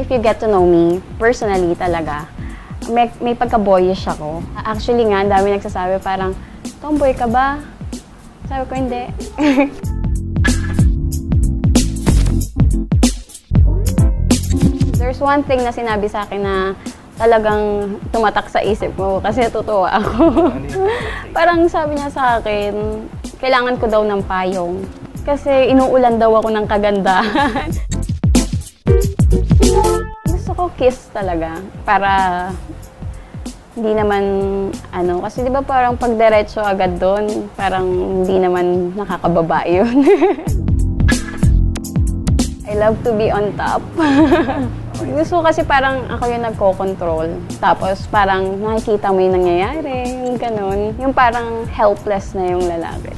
if you get to know me, personally talaga, may pagka-boyish ako. Actually nga, ang dami nagsasabi parang, tomboy ka ba? Sabi ko, hindi. There's one thing na sinabi sa akin na talagang tumatak sa isip ko kasi natutuwa ako. Parang sabi niya sa akin, kailangan ko daw ng payong. Kasi inuulan daw ako ng kagandahan. Gusto ko kiss talaga para hindi naman kasi di ba parang pagdiretso agad doon, parang hindi naman nakakababa yun. I love to be on top. Gusto kasi parang ako yung nagko-control. Tapos parang nakikita mo yung nangyayari, yung ganun. Yung parang helpless na yung lalaki.